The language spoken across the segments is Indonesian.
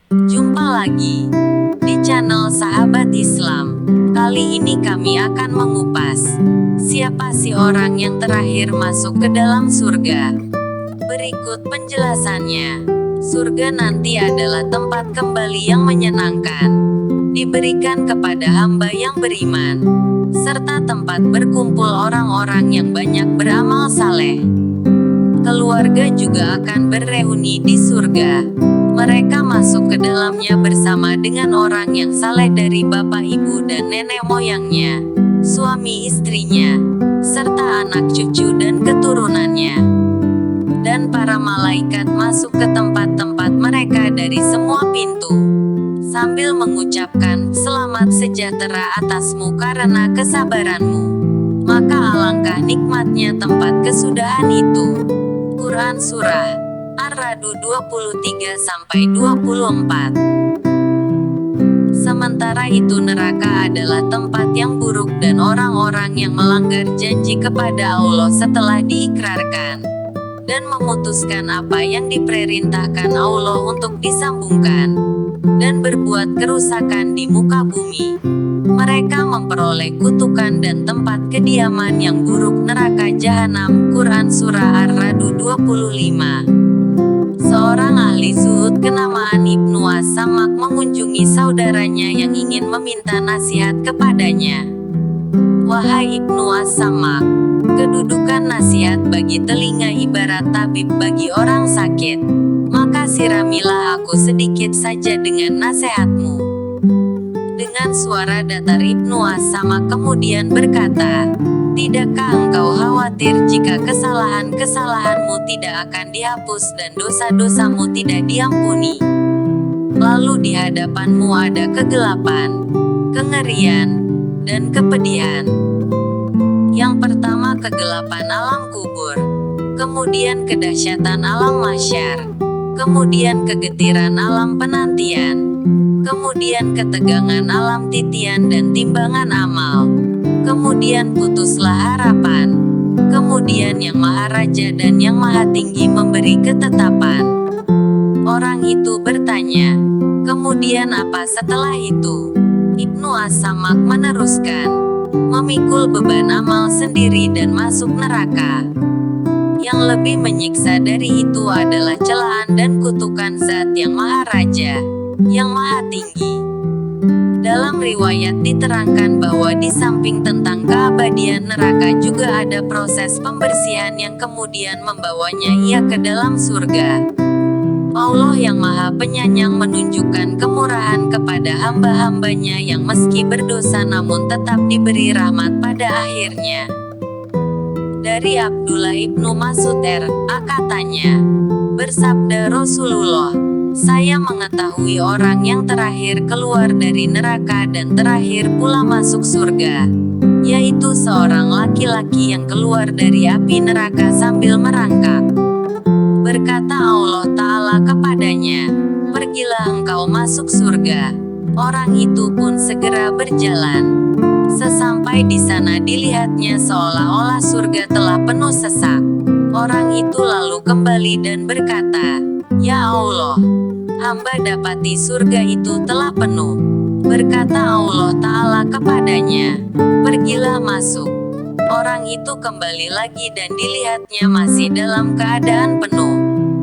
Jumpa lagi di channel Sahabat Islam. Kali ini kami akan mengupas siapa sih orang yang terakhir masuk ke dalam surga. Berikut penjelasannya. Surga nanti adalah tempat kembali yang menyenangkan, diberikan kepada hamba yang beriman, serta tempat berkumpul orang-orang yang banyak beramal saleh. Keluarga juga akan bereuni di surga. Mereka masuk ke dalamnya bersama dengan orang yang saleh dari bapak ibu dan nenek moyangnya, suami istrinya, serta anak cucu dan keturunannya. Dan para malaikat masuk ke tempat-tempat mereka dari semua pintu, sambil mengucapkan, "Selamat sejahtera atasmu karena kesabaranmu." Maka alangkah nikmatnya tempat kesudahan itu. Quran Surah Ar-Ra'd 23-24. Sementara itu neraka adalah tempat yang buruk dan orang-orang yang melanggar janji kepada Allah setelah diikrarkan dan memutuskan apa yang diperintahkan Allah untuk disambungkan, dan berbuat kerusakan di muka bumi. Mereka memperoleh kutukan dan tempat kediaman yang buruk neraka jahanam. Quran Surah Ar-Ra'd 25. Seorang ahli zuhud kenamaan Ibnu As-Samak mengunjungi saudaranya yang ingin meminta nasihat kepadanya. "Wahai Ibnu As-Samak, kedudukan nasihat bagi telinga ibarat tabib bagi orang sakit. Maka siramilah aku sedikit saja dengan nasihatmu." Dengan suara datar Ibnu As-Samak kemudian berkata, "Tidakkah engkau khawatir jika kesalahan-kesalahanmu tidak akan dihapus dan dosa-dosamu tidak diampuni? Lalu di hadapanmu ada kegelapan, kengerian, dan kepedihan. Yang pertama kegelapan alam kubur, kemudian kedahsyatan alam mahsyar, kemudian kegetiran alam penantian, kemudian ketegangan alam titian dan timbangan amal, kemudian putuslah harapan, kemudian Yang Maha Raja dan Yang Maha Tinggi memberi ketetapan." Orang itu bertanya, "Kemudian apa setelah itu?" Ibnu As-Samak meneruskan, "Memikul beban amal sendiri dan masuk neraka. Yang lebih menyiksa dari itu adalah celaan dan kutukan Zat Yang Maha Raja, Yang Maha Tinggi." Dalam riwayat diterangkan bahwa di samping tentang keabadian neraka juga ada proses pembersihan yang kemudian membawanya ia ke dalam surga. Allah yang Maha Penyayang menunjukkan kemurahan kepada hamba-hambanya yang meski berdosa namun tetap diberi rahmat pada akhirnya. Dari Abdullah ibnu Mas'ud R.A. katanya, bersabda Rasulullah, "Saya mengetahui orang yang terakhir keluar dari neraka dan terakhir pula masuk surga, yaitu seorang laki-laki yang keluar dari api neraka sambil merangkak. Berkata Allah Ta'ala kepadanya, 'Pergilah engkau masuk surga.' Orang itu pun segera berjalan. Sesampai di sana dilihatnya seolah-olah surga telah penuh sesak. Orang itu lalu kembali dan berkata, 'Ya Allah, hamba dapati surga itu telah penuh.' Berkata Allah Ta'ala kepadanya, 'Pergilah masuk.' Orang itu kembali lagi dan dilihatnya masih dalam keadaan penuh.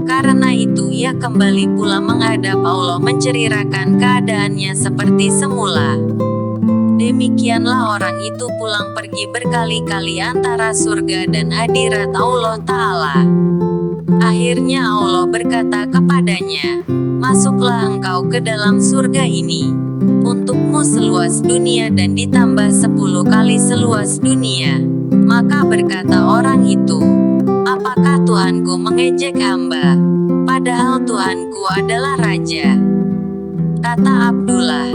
Karena itu ia kembali pula menghadap Allah menceritakan keadaannya seperti semula. Demikianlah orang itu pulang pergi berkali-kali antara surga dan hadirat Allah Ta'ala. Akhirnya Allah berkata kepadanya, 'Masuklah engkau ke dalam surga ini. Untukmu seluas dunia dan ditambah 10 kali seluas dunia.' Maka berkata orang itu, 'Apakah Tuhanku mengejek hamba? Padahal Tuhanku adalah Raja.' Kata Abdullah,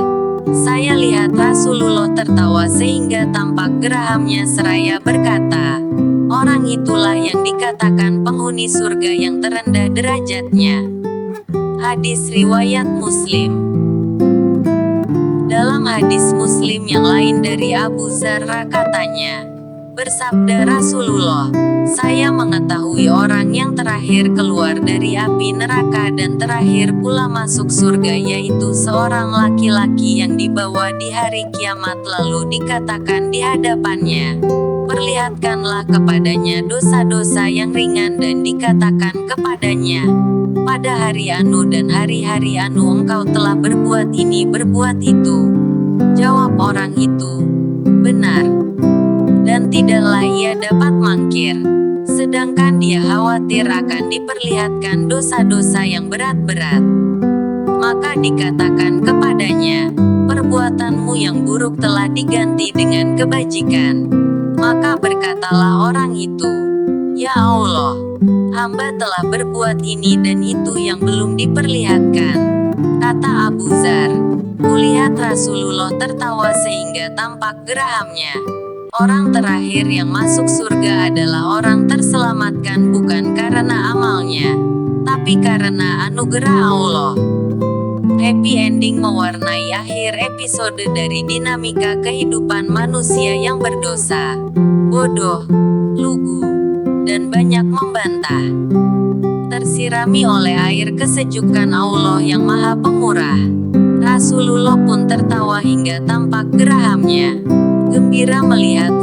'Saya lihat Rasulullah tertawa sehingga tampak gerahamnya seraya berkata, orang itulah yang dikatakan penghuni surga yang terendah derajatnya.'" Hadis riwayat Muslim. Dalam hadis Muslim yang lain dari Abu Zarra katanya, bersabda Rasulullah, Saya mengetahui orang yang terakhir keluar dari api neraka dan terakhir pula masuk surga, yaitu seorang laki-laki yang dibawa di hari kiamat, lalu dikatakan di hadapannya, perlihatkanlah kepadanya dosa-dosa yang ringan, dan dikatakan kepadanya, pada hari anu dan hari-hari anu engkau telah berbuat ini berbuat itu. Jawab orang itu, benar. Dan tidaklah ia dapat mangkir. Sedangkan dia khawatir akan diperlihatkan dosa-dosa yang berat-berat. Maka dikatakan kepadanya, perbuatanmu yang buruk telah diganti dengan kebajikan. Maka berkatalah orang itu, ya Allah, hamba telah berbuat ini dan itu yang belum diperlihatkan. Kata Abu Dzar, kulihat Rasulullah tertawa sehingga tampak gerahamnya. Orang terakhir yang masuk surga adalah orang terselamatkan bukan karena amalnya, tapi karena anugerah Allah. Happy ending mewarnai akhir episode dari dinamika kehidupan manusia yang berdosa, bodoh, lugu, dan banyak membantah. Tersirami oleh air kesejukan Allah yang Maha Pemurah, Rasulullah pun tertawa hingga tampak gerahamnya. Gembira melihat